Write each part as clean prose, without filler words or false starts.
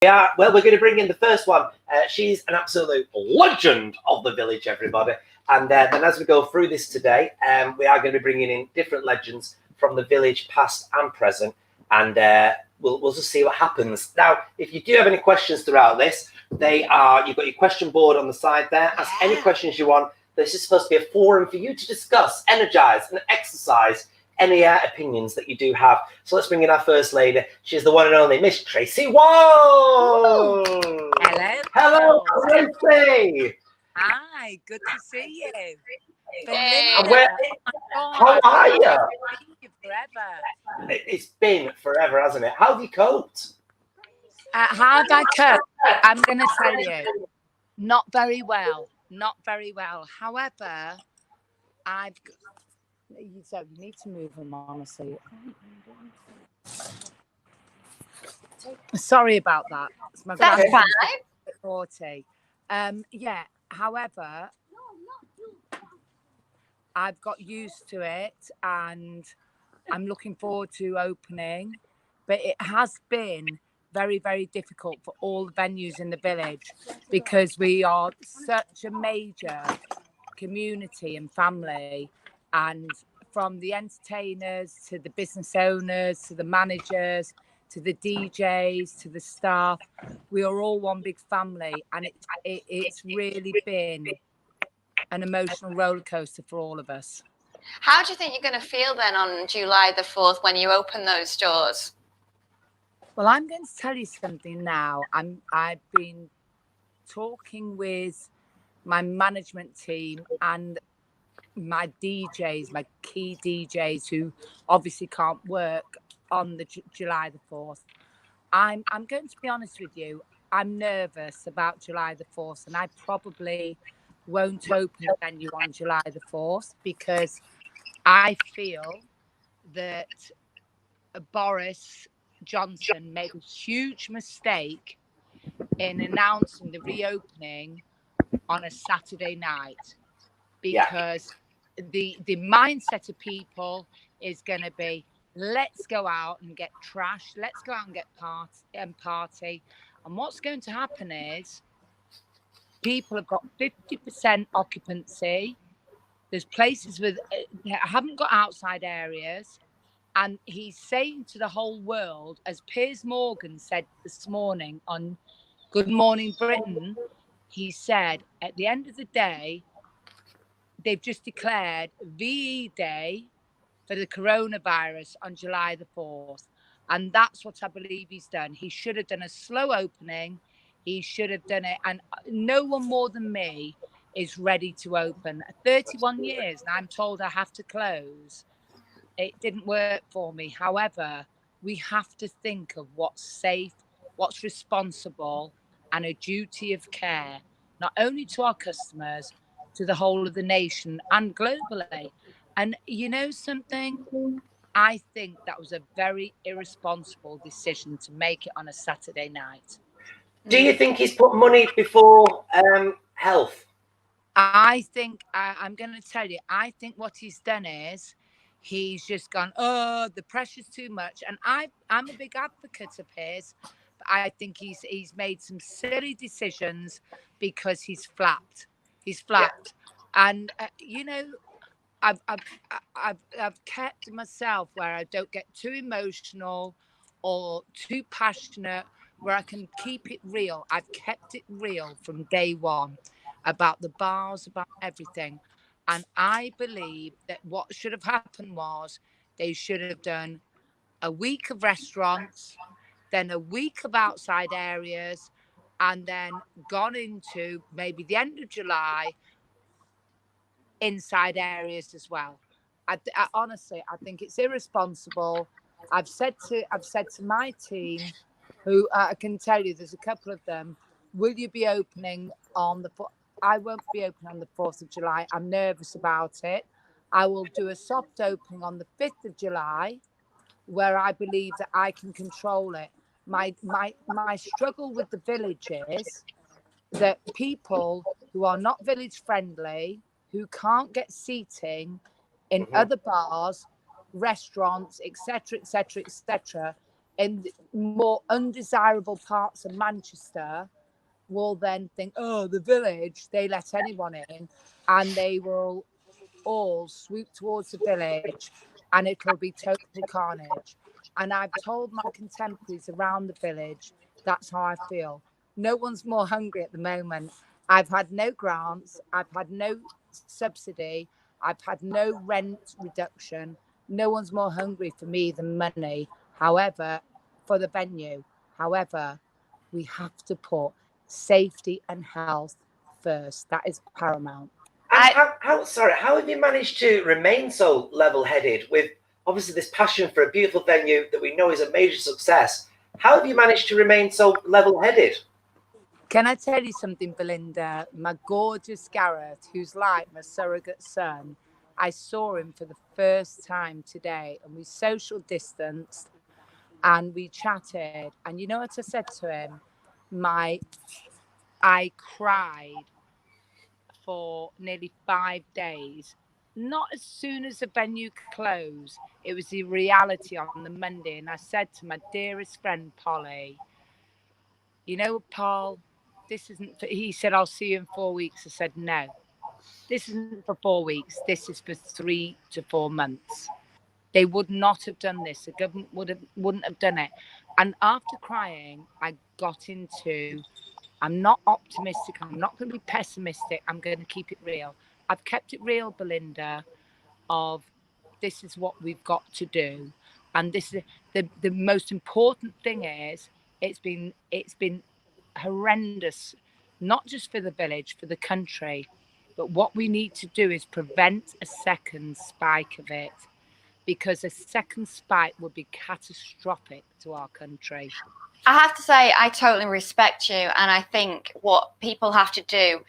Yeah, well, we're going to bring in the first one. She's an absolute legend of the village, everybody. And then as we go through this today, we are going to be bringing in different legends from the village, past and present. And we'll just see what happens. Now, if you do have any questions throughout this, you've got your question board on the side there. Ask any questions you want. This is supposed to be a forum for you to discuss, energize, and exercise any opinions that you do have. So let's bring in our first lady. She's the one and only Miss Tracey Walsh. Hello. Hello, Tracey. Hi, good to see you. How are you? Forever. It's been forever, hasn't it? How have you coped? How have I coped? I'm going to tell you, not very well. Not very well. However, you need to move them, honestly. Sorry about that. That's fine. 40. Yeah. However, I've got used to it, and I'm looking forward to opening. But it has been very, very difficult for all the venues in the village because we are such a major community and family, and from the entertainers to the business owners to the managers to the DJs to the staff, we are all one big family, and it's really been an emotional roller coaster for all of us. How do you think you're going to feel then on July the 4th when you open those doors? Well, I'm going to tell you something now. I've been talking with my management team and my DJs, my key DJs who obviously can't work on the July the 4th. I'm going to be honest with you. I'm nervous about July the 4th, and I probably won't open the venue on July the 4th because I feel that Boris Johnson made a huge mistake in announcing the reopening on a Saturday night, because the mindset of people is going to be, let's go out and get trashed, let's go out and get party. And what's going to happen is people have got 50% occupancy. There's places with haven't got outside areas. And he's saying to the whole world, as Piers Morgan said this morning on Good Morning Britain, he said, at the end of the day, they've just declared VE Day for the coronavirus on July the 4th. And that's what I believe he's done. He should have done a slow opening. He should have done it. And no one more than me is ready to open. 31 years, and I'm told I have to close. It didn't work for me. However, we have to think of what's safe, what's responsible, and a duty of care, not only to our customers, to the whole of the nation and globally. And you know something? I think that was a very irresponsible decision to make it on a Saturday night. Do you think he's put money before health? I think, I'm going to tell you, I think what he's done is he's just gone, oh, the pressure's too much. And I'm a big advocate of his. But I think he's made some silly decisions because he's flapped. He's flapped. Yeah. And, you know, I've kept myself where I don't get too emotional or too passionate, where I can keep it real. I've kept it real from day one about the bars, about everything. And I believe that what should have happened was they should have done a week of restaurants, then a week of outside areas, and then gone into maybe the end of July, inside areas as well. I honestly, I think it's irresponsible. I've said to my team, who I can tell you, there's a couple of them. Will you be opening on the? I won't be opening on the 4th of July. I'm nervous about it. I will do a soft opening on the 5th of July, where I believe that I can control it. My struggle with the village is that people who are not village friendly, who can't get seating in other bars, restaurants, etc., etc., etc., in more undesirable parts of Manchester will then think, oh, the Village, they let anyone in, and they will all swoop towards the Village, and it'll be total carnage. And I've told my contemporaries around the Village, that's how I feel. No one's more hungry at the moment. I've had no grants, I've had no subsidy, I've had no rent reduction. No one's more hungry for me than money. However, for the venue, however, we have to put safety and health first. That is paramount. And how have you managed to remain so level-headed with obviously this passion for a beautiful venue that we know is a major success? How have you managed to remain so level-headed? Can I tell you something, Belinda? My gorgeous Gareth, who's like my surrogate son, I saw him for the first time today, and we social distanced and we chatted. And you know what I said to him? I cried for nearly 5 days. Not as soon as the venue closed. It was the reality on the Monday. And I said to my dearest friend, Polly, you know, Paul, this isn't for, he said, I'll see you in 4 weeks. I said, no, this isn't for 4 weeks. This is for 3 to 4 months. They would not have done this. The government wouldn't have done it. And after crying, I got into, I'm not optimistic. I'm not going to be pessimistic. I'm going to keep it real. I've kept it real, Belinda, of this is what we've got to do. And this is the most important thing is it's been horrendous, not just for the Village, for the country. But what we need to do is prevent a second spike of it, because a second spike would be catastrophic to our country. I have to say, I totally respect you. And I think what people have to do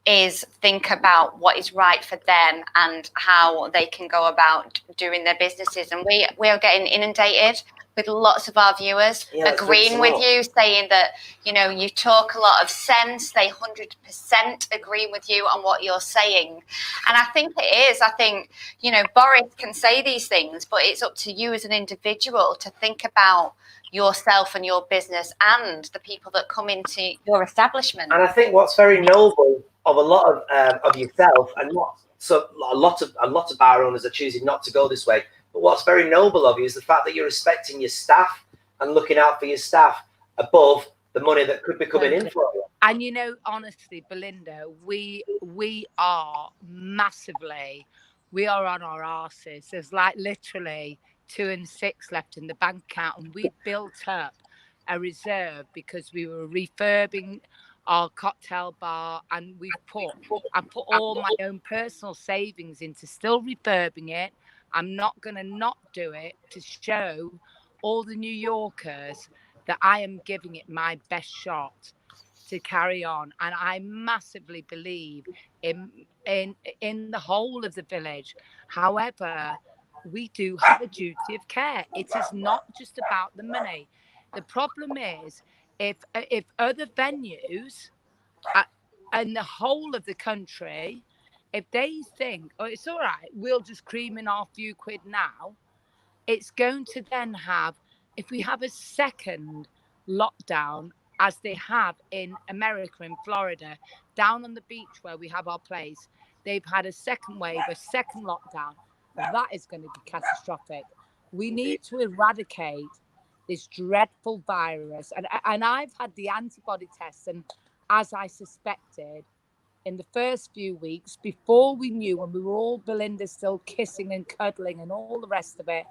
is think about what is right for them and how they can go about doing their businesses. And we are getting inundated with lots of our viewers agreeing with you, saying that, you know, you talk a lot of sense. They 100% agree with you on what you're saying. And I think it is. I think, you know, Boris can say these things, but it's up to you as an individual to think about yourself and your business and the people that come into your establishment. And I think what's very noble of a lot of yourself, and not so a lot of bar owners are choosing not to go this way. But what's very noble of you is the fact that you're respecting your staff and looking out for your staff above the money that could be coming in for you. And you know, honestly, Belinda, we are massively, we are on our arses. There's like literally 2 and 6 left in the bank account, and we built up a reserve because we were refurbing our cocktail bar, and I put all my own personal savings into still refurbing it. I'm not going to not do it to show all the New Yorkers that I am giving it my best shot to carry on. And I massively believe in the whole of the Village. However, we do have a duty of care. It is not just about the money. The problem is if other venues in the whole of the country, if they think, oh, it's all right, we'll just cream in our few quid now, it's going to then have, if we have a second lockdown, as they have in America, in Florida, down on the beach where we have our place, they've had a second wave, a second lockdown. That is going to be catastrophic. We need to eradicate this dreadful virus. And I've had the antibody tests, and as I suspected, in the first few weeks, before we knew, when we were all, Belinda, still kissing and cuddling and all the rest of it,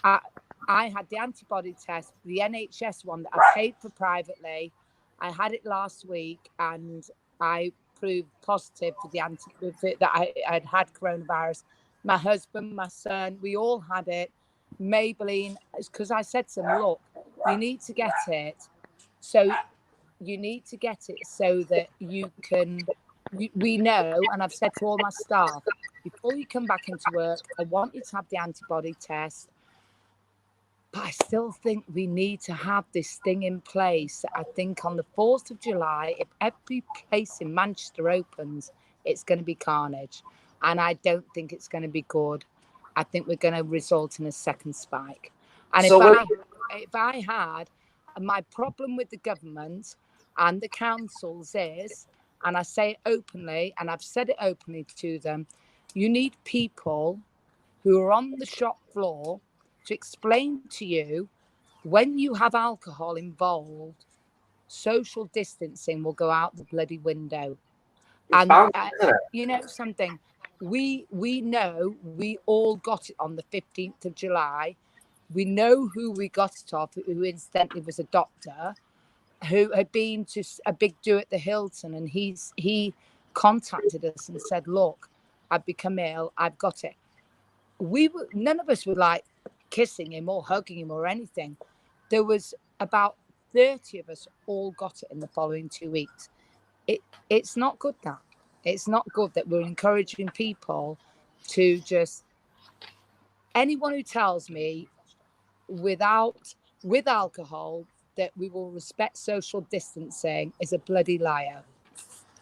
I had the antibody test, the NHS one that I paid for privately. I had it last week, and I proved positive for that I had coronavirus. My husband, my son, we all had it. Maybelline, because I said to them, look, you need to get it. So you need to get it so that you can, we know, and I've said to all my staff, before you come back into work, I want you to have the antibody test. But I still think we need to have this thing in place. I think on the 4th of July, if every place in Manchester opens, it's going to be carnage. And I don't think it's going to be good. I think we're going to result in a second spike. And So if I had, my problem with the government and the councils is, and I say it openly, and I've said it openly to them, you need people who are on the shop floor to explain to you when you have alcohol involved, social distancing will go out the bloody window. It's And bound, isn't it? you know something, we know we all got it on the 15th of July. We know who we got it off, who incidentally was a doctor who had been to a big do at the Hilton, and he contacted us and said, look, I've become ill, I've got it. None of us were like kissing him or hugging him or anything. There was about 30 of us all got it in the following 2 weeks. It's not good that. It's not good that we're encouraging people to just, anyone who tells me with alcohol that we will respect social distancing is a bloody liar.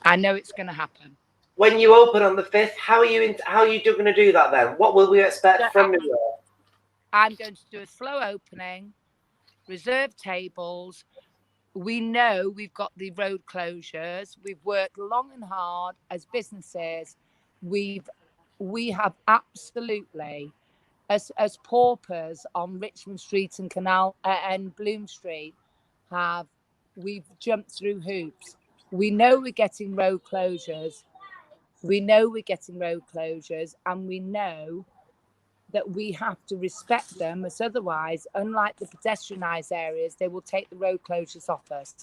I know it's going to happen. When you open on the 5th, how are you going to do that then? What will we expect from you? I'm going to do a slow opening, reserve tables. We know we've got the road closures. We've worked long and hard as businesses. We have absolutely, as paupers on Richmond Street and Canal and Bloom Street, we've jumped through hoops. We know we're getting road closures. And we know that we have to respect them, as otherwise, unlike the pedestrianised areas, they will take the road closures off us.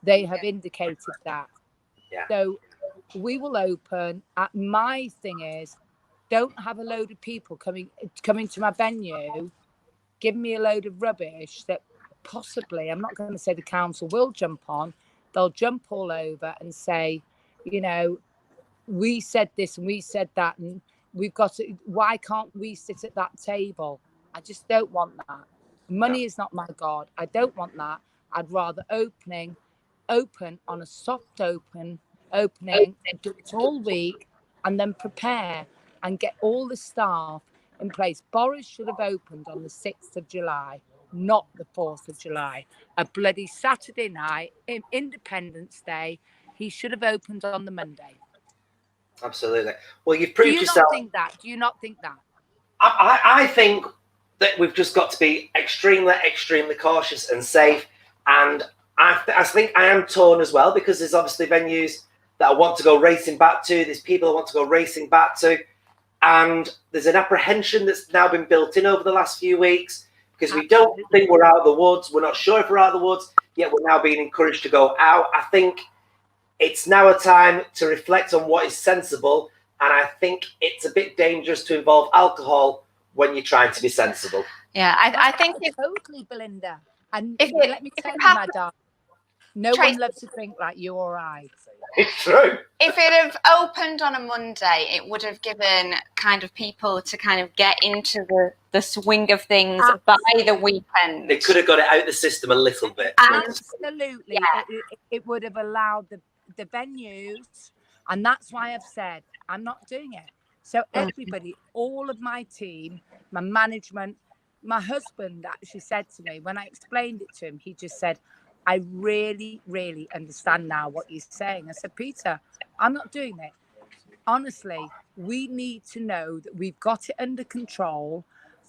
They have indicated that. Yeah. So we will open. My thing is, don't have a load of people coming to my venue, giving me a load of rubbish that possibly, I'm not going to say the council will jump on. They'll jump all over and say, you know, we said this and we said that, and we've got to, why can't we sit at that table? I just don't want that. Money is not my God. I don't want that. I'd rather open on a soft opening, do it all week, and then prepare and get all the staff in place. Boris should have opened on the 6th of July, not the 4th of July. A bloody Saturday night, Independence Day. He should have opened on the Monday. Absolutely. Well, you've proved yourself. Do you not think that? I think that we've just got to be extremely, extremely cautious and safe. And I think I am torn as well, because there's obviously venues that I want to go racing back to. There's people I want to go racing back to. And there's an apprehension that's now been built in over the last few weeks, because we don't think we're out of the woods. We're not sure if we're out of the woods, yet we're now being encouraged to go out. I think it's now a time to reflect on what is sensible. And I think it's a bit dangerous to involve alcohol when you're trying to be sensible. Yeah, I think totally, Belinda. And let me tell you, my darling, no one loves to drink like you or I. It's true. If it have opened on a Monday, it would have given kind of people to kind of get into the swing of things by the weekend. They could have got it out of the system a little bit. Absolutely. Yeah. It would have allowed the venues, and that's why I've said I'm not doing it. So everybody, all of my team, my management, my husband actually said to me, when I explained it to him, he just said, I really, really understand now what you're saying. I said, Peter, I'm not doing it. Honestly, we need to know that we've got it under control,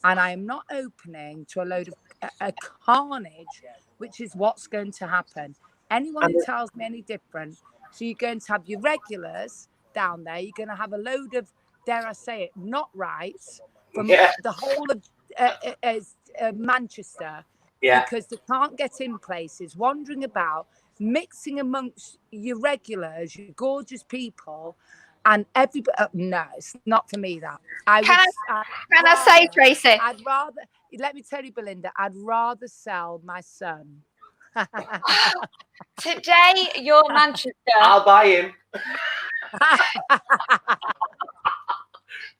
and I am not opening to a load of a carnage, which is what's going to happen. Anyone who tells me any different, so you're going to have your regulars down there, you're going to have a load of, dare I say it, not rights from the whole of Manchester, because they can't get in places, wandering about, mixing amongst your regulars, your gorgeous people, and everybody. No, it's not for me. That Can I say, Tracey? I'd rather. Let me tell you, Belinda. I'd rather sell my son. Today, you're Manchester. I'll buy him.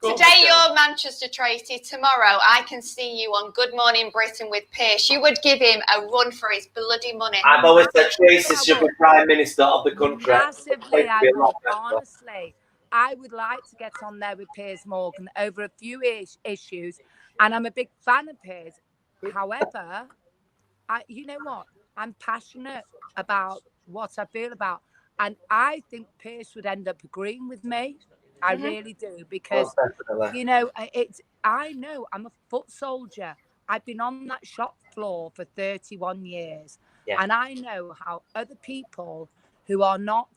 Today you're Manchester, Tracey. Tomorrow I can see you on Good Morning Britain with Pierce. You would give him a run for his bloody money. I've always said Tracey should be Prime Minister of the country. Massively, honestly, I would like to get on there with Piers Morgan over a few issues, and I'm a big fan of Piers. However, you know what? I'm passionate about what I feel about, and I think Pierce would end up agreeing with me. I really do, because Most definitely. you know, I know I'm a foot soldier. I've been on that shop floor for 31 years, Yeah. and I know how other people who are not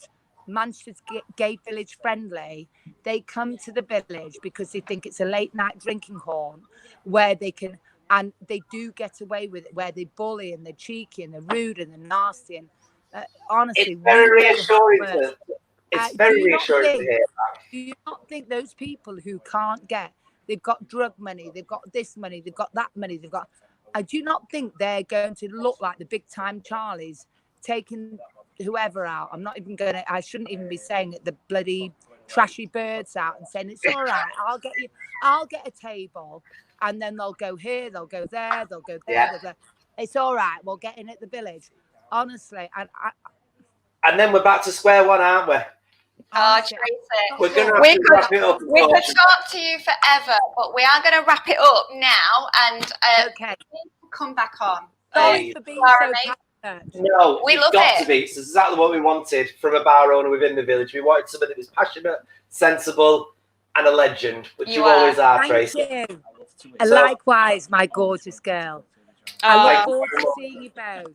Manchester's gay village friendly, they come to the village because they think it's a late night drinking hall where they can, and they do get away with it, where they bully and they're cheeky and they're rude and they're nasty. And honestly, It's very we know how reassuring it works. it's Do very you not reassuring to think? hear. Do you not think those people who can't get, they've got drug money, they've got this money, they've got that money, they've got, I do not think they're going to look like the big time Charlies taking whoever out. I'm not even going to, I shouldn't even be saying it, the bloody trashy birds out and saying, it's all right, I'll get a table. And then they'll go here, they'll go there, they'll go there, Yeah. they'll go, it's all right, we'll get in at the village. Honestly, And then we're back to square one, aren't we? Oh, honestly, Tracey. We're going to have We to could- wrap it up. We could talk to you forever, but we are going to wrap it up now and okay. come back on. Sorry for being Laura, so mate. passionate. No, We it's love got it. to be. It's exactly what we wanted from a bar owner within the village. We wanted somebody that was passionate, sensible, and a legend, which You you are. always are, Thank Tracey. you. So- Likewise, my gorgeous girl. I Oh, look forward to seeing you both.